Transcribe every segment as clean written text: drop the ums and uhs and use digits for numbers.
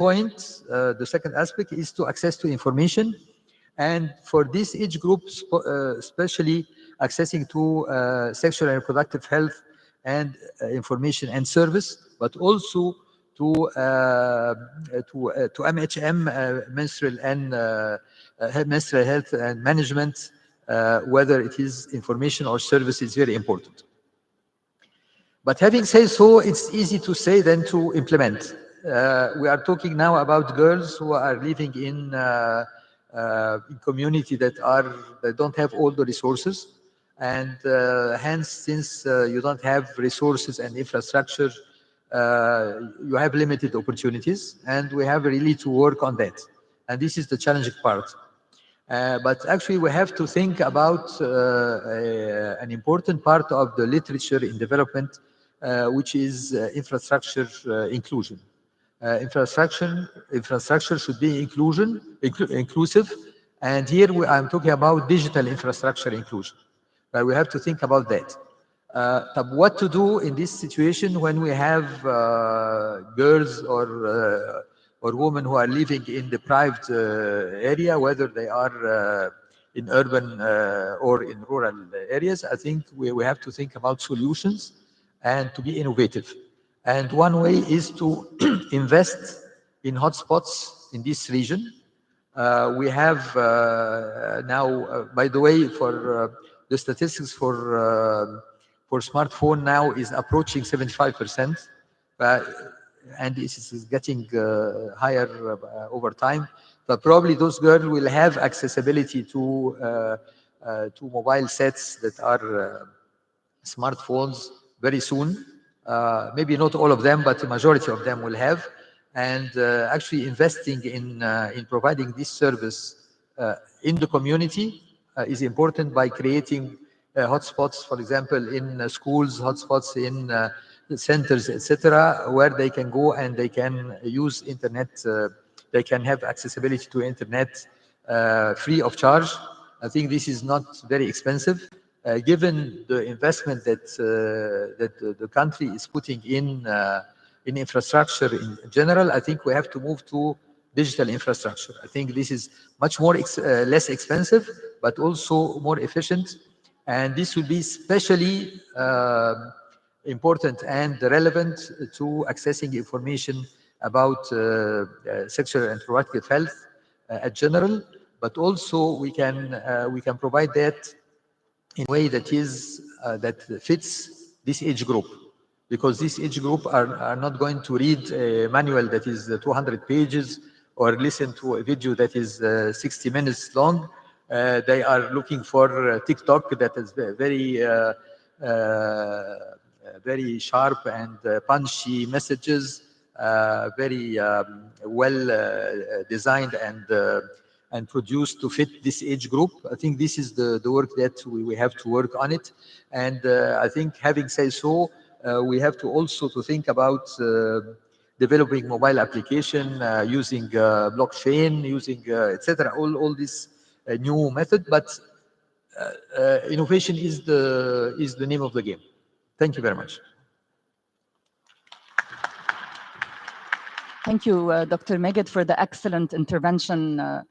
point, the second aspect is to access to information. And for this age group, especially accessing to sexual and reproductive health and information and service, but also to MHM, menstrual health and management, whether it is information or service, is very important. But having said so, it's easy to say than to implement. We are talking now about girls who are living in community that don't have all the resources, and hence, since you don't have resources and infrastructure, you have limited opportunities, and we have really to work on that. And this is the challenging part. But actually, we have to think about an important part of the literature in development, which is infrastructure inclusion. Infrastructure should be inclusive, and here I'm talking about digital infrastructure inclusion. But we have to think about that. What to do in this situation when we have girls or women who are living in deprived area, whether they are in urban or in rural areas? I think we have to think about solutions and to be innovative. And one way is to invest in hotspots in this region. We have now, by the way, for the statistics for smartphone now is approaching 75%, and this is getting higher over time. But probably those girls will have accessibility to mobile sets that are smartphones very soon. Maybe not all of them, but the majority of them will have. And actually investing in providing this service in the community is important by creating hotspots, for example, in schools, hotspots in centers, etc., where they can go and they can use internet. They can have accessibility to internet free of charge. I think this is not very expensive. Given the investment that the country is putting in infrastructure in general, I think we have to move to digital infrastructure. I think this is much more less expensive, but also more efficient, and this will be especially important and relevant to accessing information about sexual and reproductive health at general, but also we can provide that in a way that is that fits this age group, because this age group are not going to read a manual that is 200 pages or listen to a video that is 60 minutes long. They are looking for TikTok that is very sharp and punchy messages, very well designed and produced to fit this age group. I think this is the work that we have to work on it. And I think, having said so, we have to also to think about developing mobile application, using blockchain, using etc. All this new method, but innovation is the name of the game. Thank you very much. Thank you, Dr. Magued, for the excellent intervention.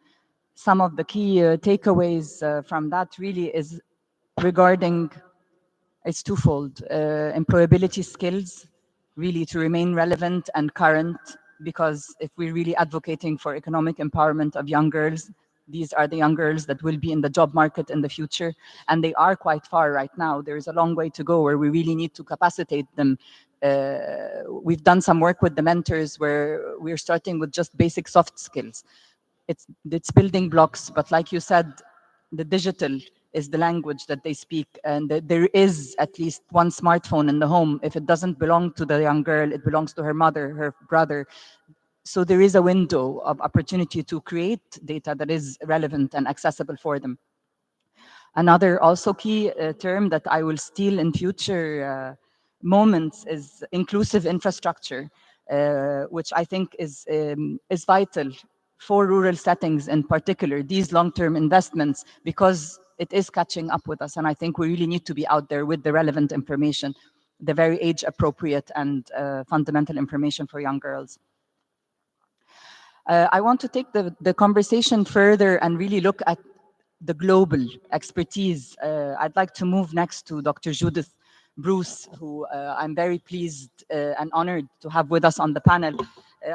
Some of the key takeaways from that really is regarding, it's twofold. Employability skills, really to remain relevant and current, because if we're really advocating for economic empowerment of young girls, these are the young girls that will be in the job market in the future, and they are quite far right now. There is a long way to go where we really need to capacitate them. We've done some work with the mentors where we're starting with just basic soft skills. It's building blocks, but like you said, the digital is the language that they speak, and there is at least one smartphone in the home. If it doesn't belong to the young girl, it belongs to her mother, her brother. So there is a window of opportunity to create data that is relevant and accessible for them. Another also key term that I will steal in future moments is inclusive infrastructure, which I think is vital for rural settings in particular, these long-term investments, because it is catching up with us. And I think we really need to be out there with the relevant information, the very age-appropriate and fundamental information for young girls. I want to take the conversation further and really look at the global expertise. I'd like to move next to Dr. Judith Bruce, who I'm very pleased and honored to have with us on the panel.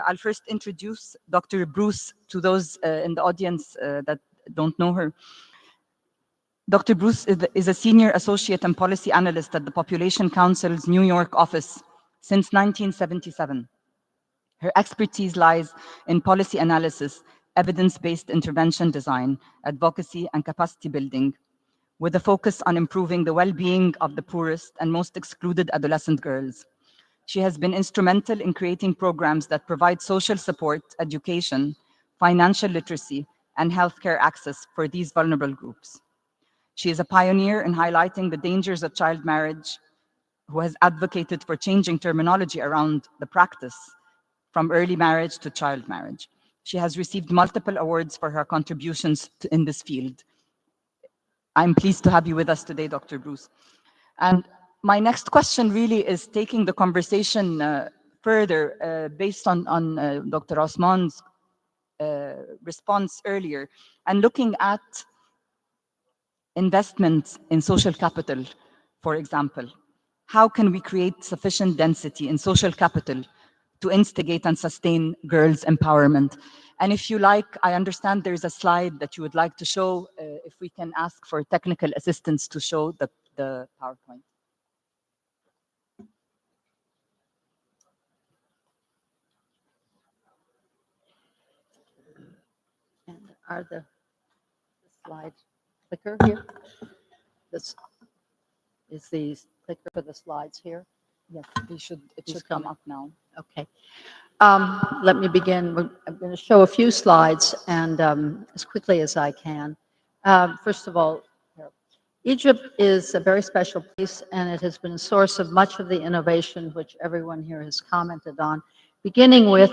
I'll first introduce Dr. Bruce to those in the audience that don't know her. Dr. Bruce is a senior associate and policy analyst at the Population Council's New York office since 1977. Her expertise lies in policy analysis, evidence-based intervention design, advocacy, and capacity building, with a focus on improving the well-being of the poorest and most excluded adolescent girls. She has been instrumental in creating programs that provide social support, education, financial literacy, and healthcare access for these vulnerable groups. She is a pioneer in highlighting the dangers of child marriage, who has advocated for changing terminology around the practice from early marriage to child marriage. She has received multiple awards for her contributions in this field. I'm pleased to have you with us today, Dr. Bruce. And my next question really is taking the conversation further based on Dr. Osman's response earlier, and looking at investments in social capital, for example. How can we create sufficient density in social capital to instigate and sustain girls' empowerment? And if you like, I understand there's a slide that you would like to show. If we can ask for technical assistance to show the PowerPoint. And are the slides clicker here? This is the clicker for the slides here. Yes, it should come up now. Okay. Let me begin. I'm going to show a few slides and as quickly as I can. First of all, Egypt is a very special place, and it has been a source of much of the innovation which everyone here has commented on, beginning with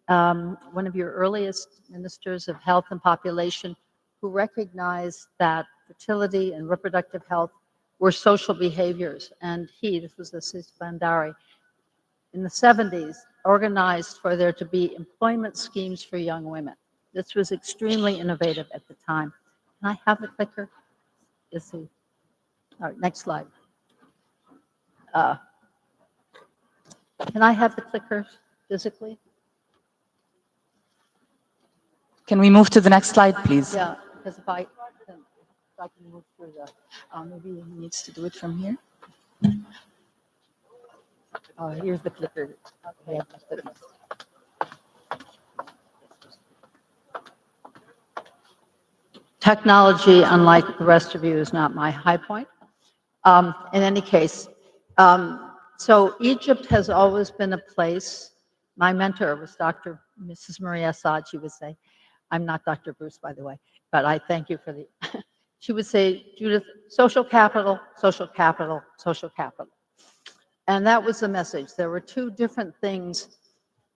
one of your earliest ministers of health and population who recognized that fertility and reproductive health were social behaviors. And this was Assis Bandari, in the 70s, organized for there to be employment schemes for young women. This was extremely innovative at the time. Can I have the clicker? All right, next slide. Can I have the clicker physically? Can we move to the next slide, please? Yeah, because if I can move through the, Maybe he needs to do it from here. Oh, here's the clicker. Okay. Technology, unlike the rest of you, is not my high point. In any case, so Egypt has always been a place. My mentor was Mrs. Maria Assad. She would say, I'm not Dr. Bruce, by the way, but I thank you for the, she would say, Judith, social capital, social capital, social capital. And that was the message. There were two different things,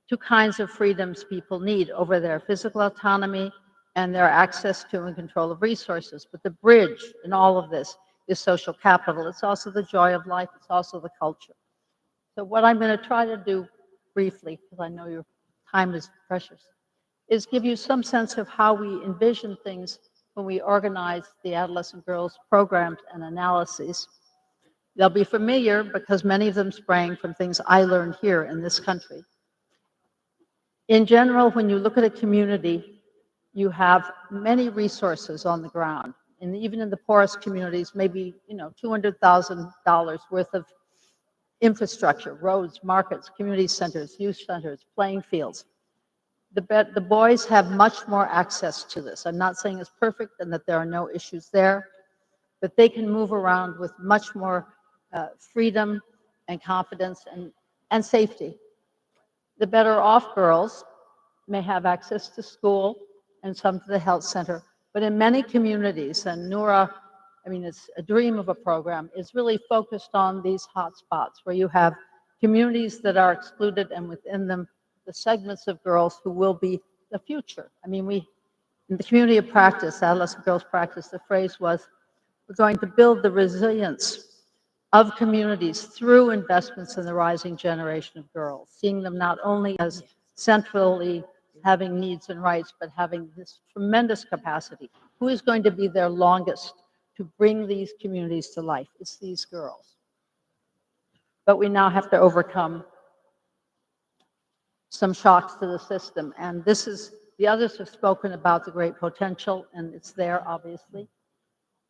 two kinds of freedoms people need over their physical autonomy and their access to and control of resources. But the bridge in all of this is social capital. It's also the joy of life. It's also the culture. So what I'm going to try to do briefly, because I know your time is precious, is give you some sense of how we envision things when we organize the adolescent girls programs and analyses. They'll be familiar because many of them sprang from things I learned here in this country. In general, when you look at a community, you have many resources on the ground. And even in the poorest communities, maybe $200,000 worth of infrastructure, roads, markets, community centers, youth centers, playing fields. The boys have much more access to this. I'm not saying it's perfect and that there are no issues there, but they can move around with much more freedom and confidence and safety. The better off girls may have access to school and some to the health center, but in many communities, and NOURA, I mean, it's a dream of a program, is really focused on these hot spots where you have communities that are excluded and within them the segments of girls who will be the future. I mean, in the community of practice, adolescent girls practice, the phrase was, we're going to build the resilience of communities through investments in the rising generation of girls, seeing them not only as centrally having needs and rights, but having this tremendous capacity. Who is going to be there longest to bring these communities to life? It's these girls. But we now have to overcome some shocks to the system. And this is, the others have spoken about the great potential, and it's there, obviously.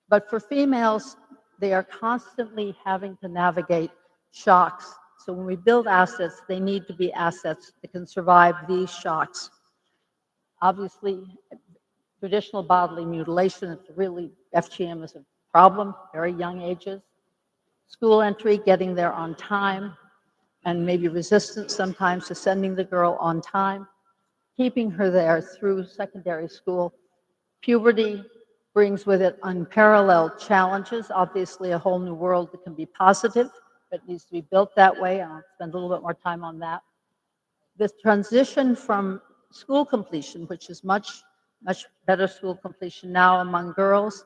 But for females, they are constantly having to navigate shocks. So when we build assets, they need to be assets that can survive these shocks. Obviously, traditional bodily mutilation, it's really, FGM is a problem, very young ages. School entry, getting there on time, and maybe resistance sometimes to sending the girl on time, keeping her there through secondary school. Puberty brings with it unparalleled challenges, obviously a whole new world that can be positive, but needs to be built that way. I'll spend a little bit more time on that. This transition from school completion, which is much better school completion now among girls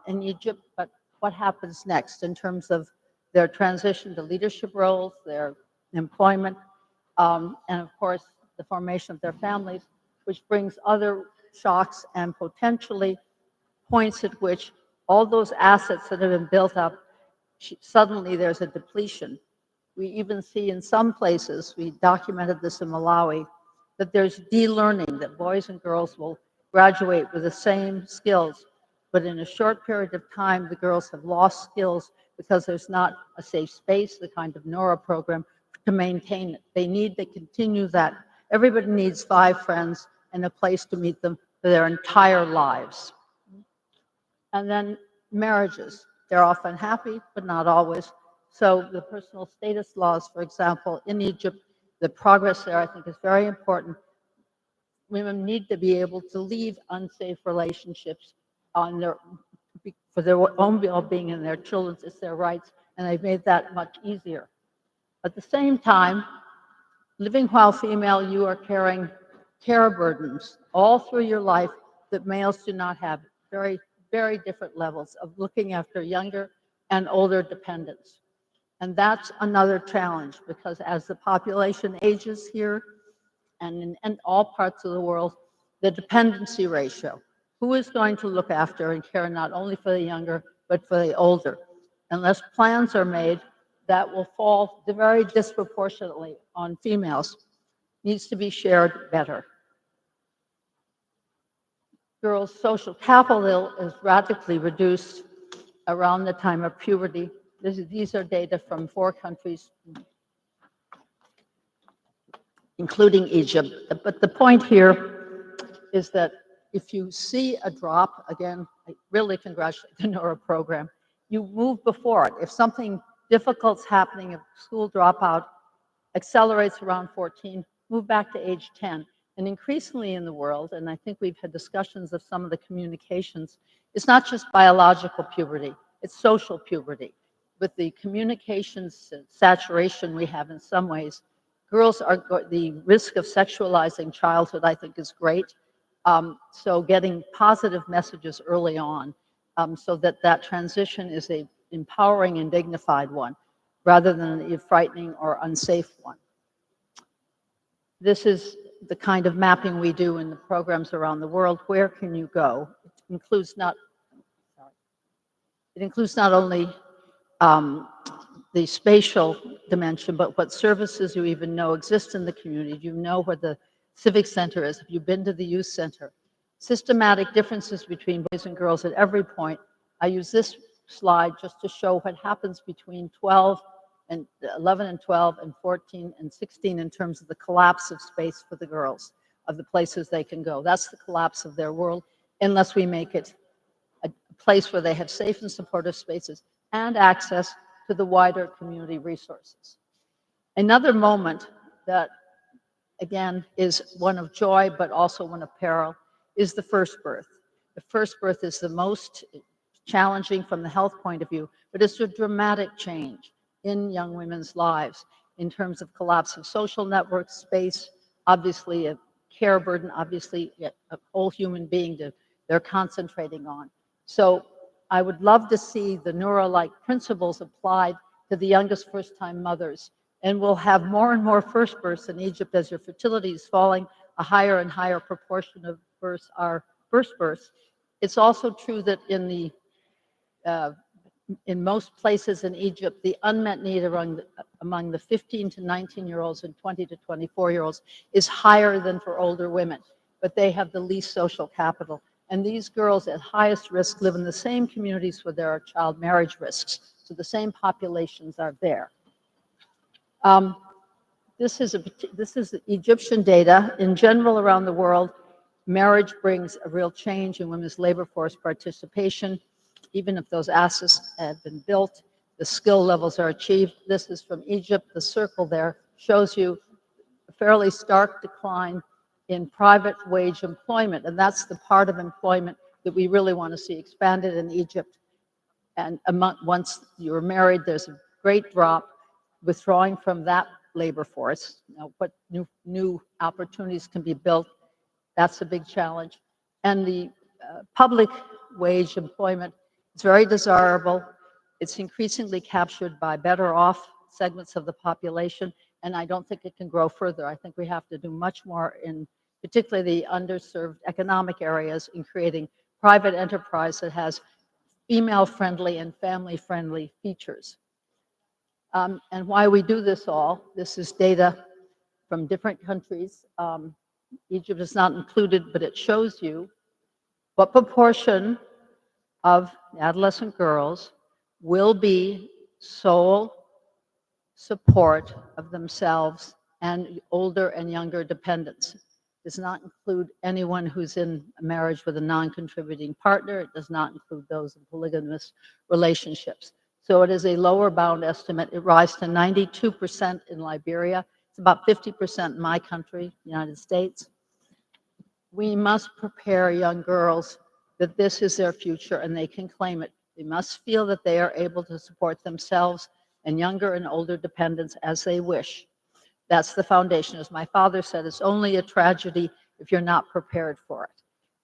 in Egypt, but what happens next in terms of their transition to leadership roles, their employment, and of course, the formation of their families, which brings other shocks and potentially points at which all those assets that have been built up, suddenly there's a depletion. We even see in some places, we documented this in Malawi, that there's de-learning, that boys and girls will graduate with the same skills, but in a short period of time, the girls have lost skills because there's not a safe space, the kind of NOURA program, to maintain it. They need to continue that. Everybody needs 5 friends and a place to meet them for their entire lives. And then marriages. They're often happy, but not always. So the personal status laws, for example, in Egypt, the progress there I think is very important. Women need to be able to leave unsafe relationships for their own well-being and their children's. It's their rights, and they've made that much easier. At the same time, living while female, you are carrying care burdens all through your life that males do not have. Very, very different levels of looking after younger and older dependents. And that's another challenge, because as the population ages here and in all parts of the world, the dependency ratio, who is going to look after and care not only for the younger, but for the older? Unless plans are made, that will fall very disproportionately on females. Needs to be shared better. Girls' social capital is radically reduced around the time of puberty. These are data from 4 countries, including Egypt. But the point here is that if you see a drop, again, I really congratulate the NOURA program, you move before it. If something difficult's happening, if school dropout accelerates around 14, move back to age 10. And increasingly in the world, and I think we've had discussions of some of the communications, it's not just biological puberty, it's social puberty. With the communications saturation we have in some ways, girls are, the risk of sexualizing childhood, I think, is great. So getting positive messages early on so that that transition is a empowering and dignified one, rather than a frightening or unsafe one. This is the kind of mapping we do in the programs around the world. Where can you go? It includes not only the spatial dimension, but what services you even know exist in the community. Do you know where the civic center is? Have you been to the youth center? Systematic differences between boys and girls at every point. I use this slide just to show what happens between 11 and 12 and 14 and 16 in terms of the collapse of space for the girls, of the places they can go. That's the collapse of their world, unless we make it a place where they have safe and supportive spaces and access to the wider community resources. Another moment that, again, is one of joy, but also one of peril, is the first birth. The first birth is the most challenging from the health point of view, but it's a dramatic change in young women's lives in terms of collapse of social networks, space, obviously a care burden, obviously a whole human being they're concentrating on. So I would love to see the NOURA-like principles applied to the youngest first-time mothers. And we'll have more and more first births in Egypt as your fertility is falling. a higher and higher proportion of births are first births. It's also true that in most places in Egypt, the unmet need among the 15 to 19-year-olds and 20 to 24-year-olds is higher than for older women, but they have the least social capital. And these girls at highest risk live in the same communities where there are child marriage risks. So the same populations are there. This is Egyptian data. In general, around the world, marriage brings a real change in women's labor force participation. Even if those assets have been built, the skill levels are achieved. This is from Egypt. The circle there shows you a fairly stark decline in private wage employment, and that's the part of employment that we really want to see expanded in Egypt. And once you're married, there's a great drop, withdrawing from that labor force. Now, what new opportunities can be built, that's a big challenge. And the public wage employment is very desirable. It's increasingly captured by better off segments of the population, and I don't think it can grow further. I think we have to do much more in particularly the underserved economic areas in creating private enterprise that has female-friendly and family-friendly features. And why we do this all, this is data from different countries. Egypt is not included, but it shows you what proportion of adolescent girls will be sole support of themselves and older and younger dependents. It does not include anyone who's in a marriage with a non-contributing partner. It does not include those in polygamous relationships. So it is a lower bound estimate. It rises to 92% in Liberia. It's about 50% in my country, United States. We must prepare young girls that this is their future and they can claim it. They must feel that they are able to support themselves and younger and older dependents as they wish. That's the foundation. As my father said, it's only a tragedy if you're not prepared for it.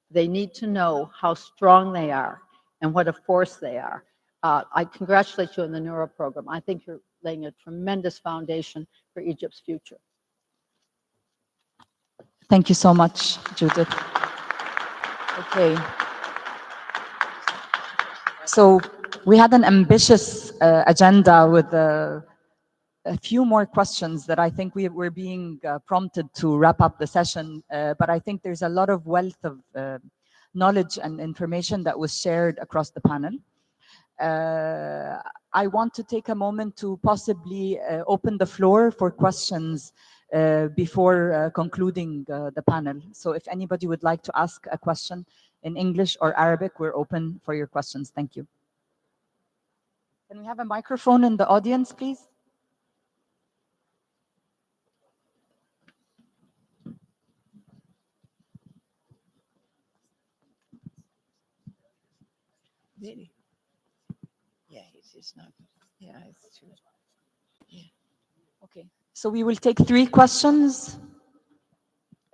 They need to know how strong they are and what a force they are. I congratulate you on the NOURA program. I think you're laying a tremendous foundation for Egypt's future. Thank you so much, Judith. Okay. So we had an ambitious agenda with a few more questions that I think we're being prompted to wrap up the session, but I think there's a lot of wealth of knowledge and information that was shared across the panel. I want to take a moment to possibly open the floor for questions before concluding the panel. So if anybody would like to ask a question in English or Arabic, we're open for your questions. Thank you. Can we have a microphone in the audience, please? Really? Yeah, it's not. Yeah, it's true. Yeah. Okay. So we will take 3 questions.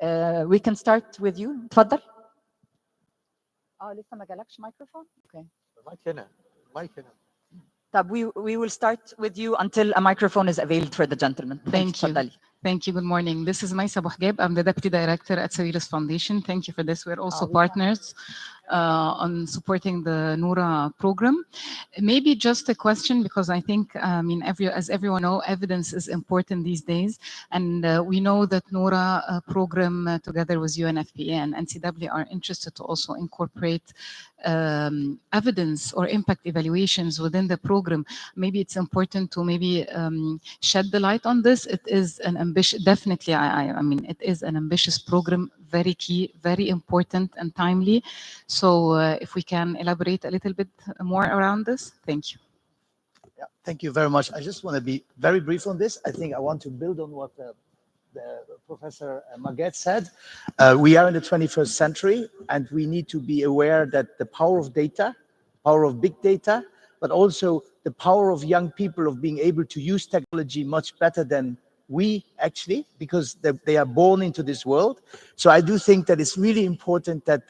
We can start with you. تفضل. لسه ما جالكش microphone? Okay. Mic هنا. We will start with you until a microphone is availed for the gentleman. Thank you. تفضلي. Thank you. Good morning. This is Maisa Bouhgeb. I'm the Deputy Director at Sawiris Foundation. Thank you for this. We're also partners on supporting the NOURA program. Maybe just a question, because I think, as everyone knows, evidence is important these days. And we know that NOURA program together with UNFPA and NCW are interested to also incorporate evidence or impact evaluations within the program. Maybe it's important to shed the light on this. It is an ambitious, definitely, it is an ambitious program, very key, very important and timely. So if we can elaborate a little bit more around this, thank you. Yeah, thank you very much. I just want to be very brief on this. I think I want to build on what the Professor Magued said. We are in the 21st century, and we need to be aware that the power of data, power of big data, but also the power of young people of being able to use technology much better than we actually, because they are born into this world. So I do think that it's really important that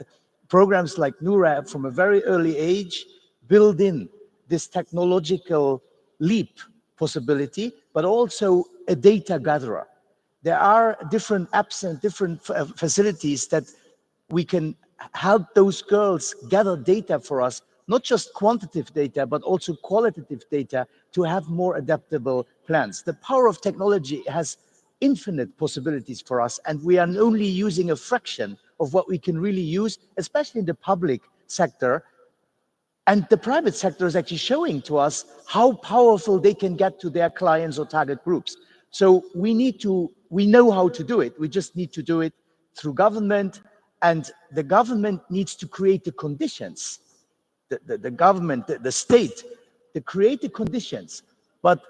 programs like NOURA from a very early age build in this technological leap possibility, but also a data gatherer. there are different apps and different facilities that we can help those girls gather data for us, not just quantitative data, but also qualitative data to have more adaptable plans. The power of technology has infinite possibilities for us, and we are only using a fraction of what we can really use, especially in the public sector. And the private sector is actually showing to us how powerful they can get to their clients or target groups. So we know how to do it. We just need to do it through government, and the government needs to create the conditions. The government, the state, to create the conditions. But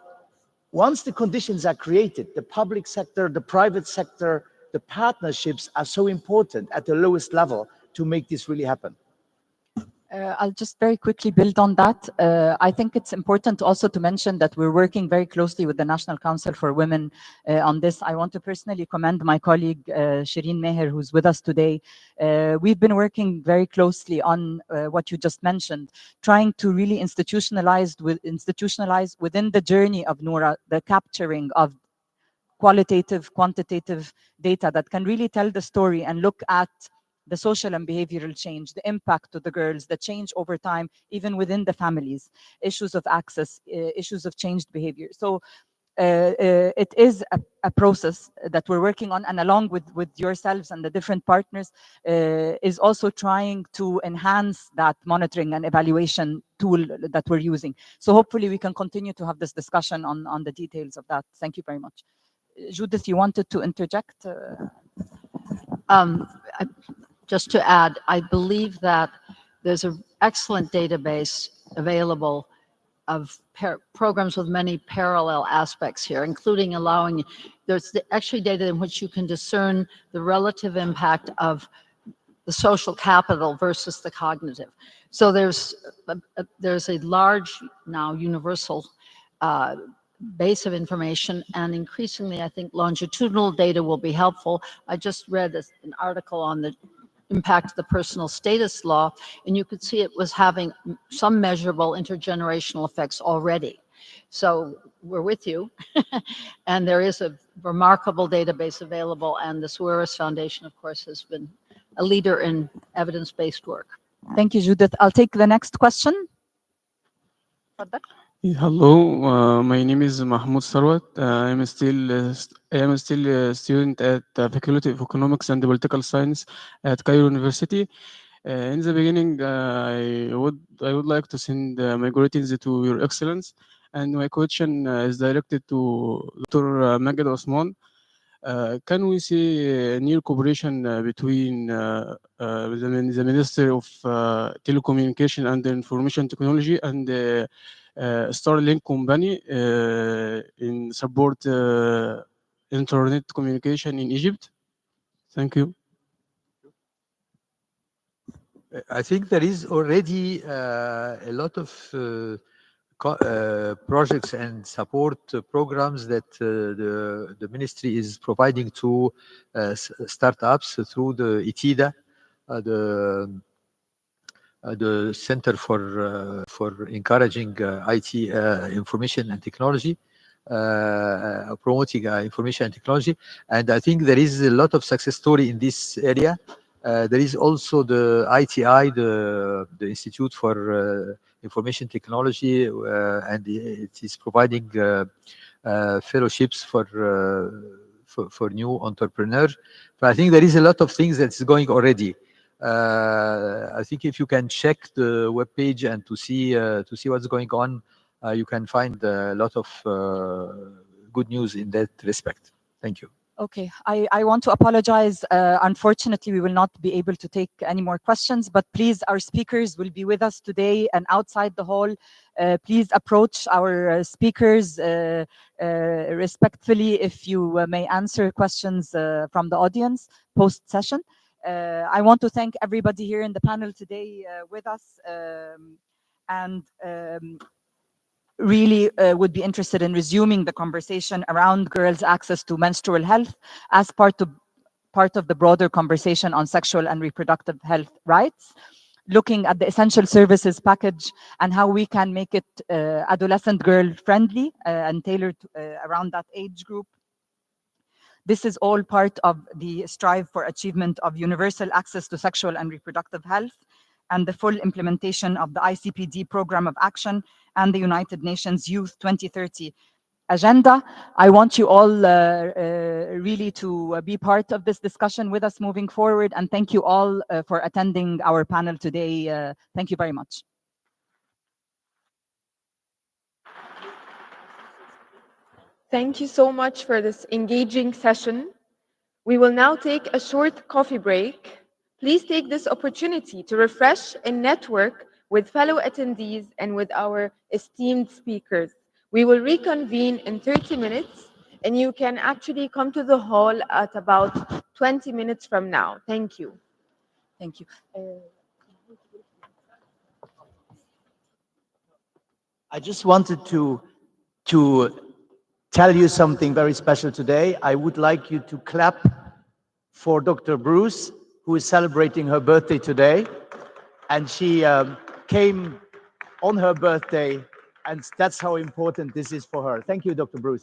once the conditions are created, the public sector, the private sector, the partnerships are so important at the lowest level to make this really happen. I'll just very quickly build on that. I think it's important also to mention that we're working very closely with the National Council for Women on this. I want to personally commend my colleague Shireen Meher, who's with us today. We've been working very closely on what you just mentioned, trying to really institutionalize within the journey of NOURA, the capturing of qualitative, quantitative data that can really tell the story and look at the social and behavioral change, the impact to the girls, the change over time, even within the families, issues of access, issues of changed behavior. So it is a process that we're working on, and along with yourselves and the different partners, is also trying to enhance that monitoring and evaluation tool that we're using. So hopefully we can continue to have this discussion on the details of that. Thank you very much. Judith, you wanted to interject? Just to add, I believe that there's an excellent database available of programs with many parallel aspects here, including allowing, there's actually data in which you can discern the relative impact of the social capital versus the cognitive. So there's a large, now universal base of information, and increasingly I think longitudinal data will be helpful. I just read an article on the impact of the personal status law, and you could see it was having some measurable intergenerational effects already. So we're with you. And there is a remarkable database available, and the Suarez Foundation, of course, has been a leader in evidence-based work. Thank you, Judith. I'll take the next question. Hello, my name is Mahmoud Sarwat. I am still a student at the Faculty of Economics and Political Science at Cairo University. In the beginning, I would like to send my greetings to Your Excellence, and my question is directed to Dr. Magued Osman. Can we see a near cooperation between the Ministry of Telecommunication and Information Technology and the Starlink company in support internet communication in Egypt? Thank you. I think there is already a lot of projects and support programs that the ministry is providing to startups through the ITIDA, the Center for Encouraging IT Information and Technology, promoting information and technology. And I think there is a lot of success story in this area. There is also the ITI, the Institute for Information Technology, and it is providing fellowships for new entrepreneurs. But I think there is a lot of things that's going already. I think if you can check the webpage and to see what's going on, you can find a lot of good news in that respect. Thank you. Okay, I want to apologize. Unfortunately, we will not be able to take any more questions, but please, our speakers will be with us today and outside the hall. Please approach our speakers respectfully if you may answer questions from the audience post-session. I want to thank everybody here in the panel today with us, and really would be interested in resuming the conversation around girls' access to menstrual health as part of the broader conversation on sexual and reproductive health rights, looking at the essential services package and how we can make it adolescent girl friendly and tailored around that age group. This is all part of the strive for achievement of universal access to sexual and reproductive health and the full implementation of the ICPD Program of Action and the United Nations Youth 2030 agenda. I want you all really to be part of this discussion with us moving forward, and thank you all for attending our panel today. Thank you very much. Thank you so much for this engaging session. We will now take a short coffee break. Please take this opportunity to refresh and network with fellow attendees and with our esteemed speakers. We will reconvene in 30 minutes, and you can actually come to the hall at about 20 minutes from now. Thank you. Thank you. I just wanted to tell you something very special today. I would like you to clap for Dr. Bruce, who is celebrating her birthday today. And she came on her birthday, and that's how important this is for her. Thank you, Dr. Bruce.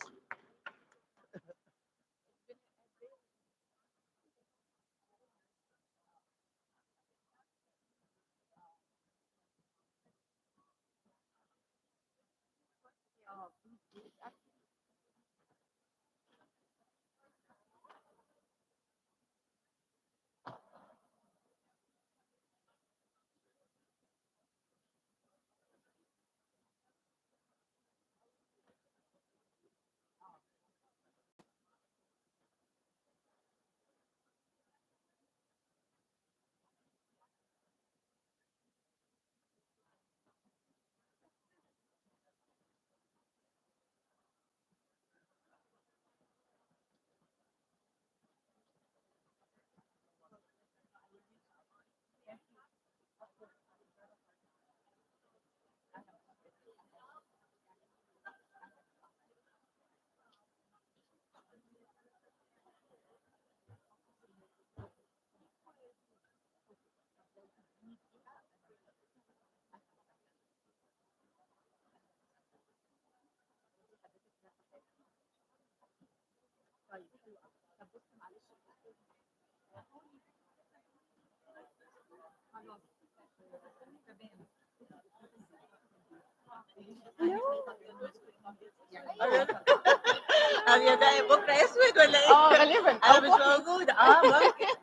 ده بكره اسود ولا ايه؟ غالبا انا مش موجوده.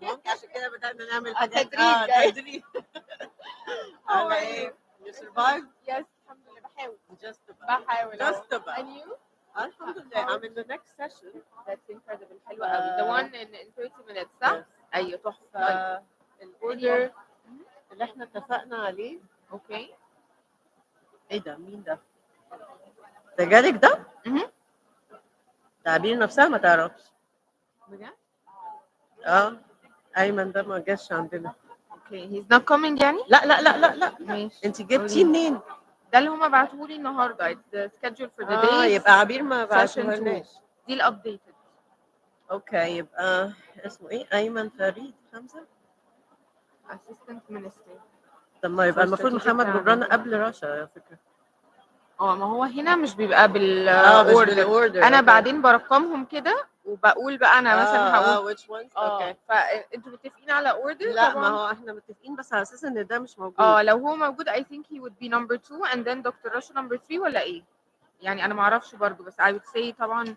ممكن عشان كده بدأنا نعمل حاجات تدريب. على ايه؟ You survive? Yes, الحمد لله بحاول. بحاول. Just about. And you? الحمد لله. I'm in the next session. That's incredible. حلوة قوي. The one in 30 minutes صح؟ ايوه تحفة. الاوردر اللي احنا اتفقنا عليه. اوكي. ايه ده؟ مين ده؟ ده جالك ده؟ تعبير نفسها ما تعرفش. بجد؟ ايمن ده ما جاش عندنا. اوكي he's not coming يعني؟ لا ماشي. انت جبتيه منين؟ ده اللي هما بعتوه لي النهارده. It's the schedule for the day. يبقى عبير ما بعتوهالناش. دي الابديتد. اوكي يبقى اسمه ايه؟ ايمن فريد حمزه. Assistant Minister. طب ما يبقى المفروض محمد جبران قبل رشا على فكره. ما هو هنا مش بيبقى بالاوردر. انا بعدين برقمهم كده وبقول بقى انا مثلا هقول which ones؟ اوكي. فانتوا متفقين على اوردر؟ لا طبعا. ما هو احنا متفقين بس على اساس ان ده مش موجود. لو هو موجود I think he would be number 2 and then Dr. Rasha number 3 ولا ايه؟ يعني انا ما اعرفش برضو بس I would say طبعا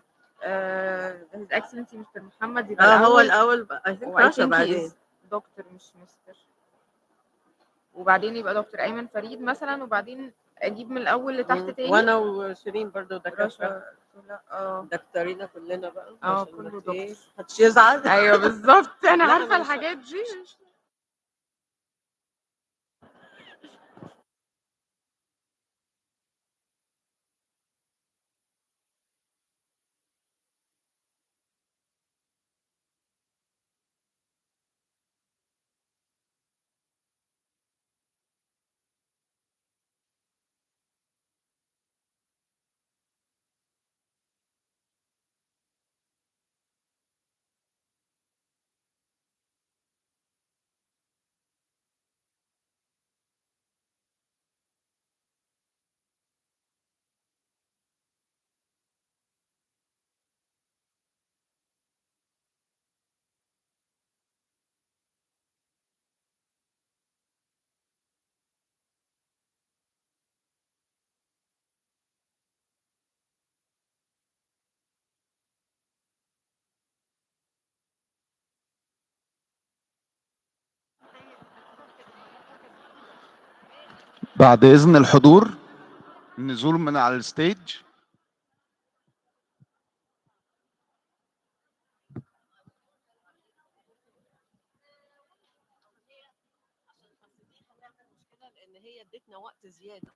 His Excellency Mr. محمد يبقى هو الاول I think رشا بعدين دكتور مش مستر، وبعدين يبقى دكتور ايمن فريد مثلا، وبعدين اجيب من الاول لتحت تاني. وانا وشيرين برضو دكاتره. لا دكتورينا كلنا بقى. كله دكتور. محدش يزعل. ايوه بالظبط انا عارفه الحاجات دي. بعد إذن الحضور النزول من على الستيج. ان هي ادتنا وقت زياده.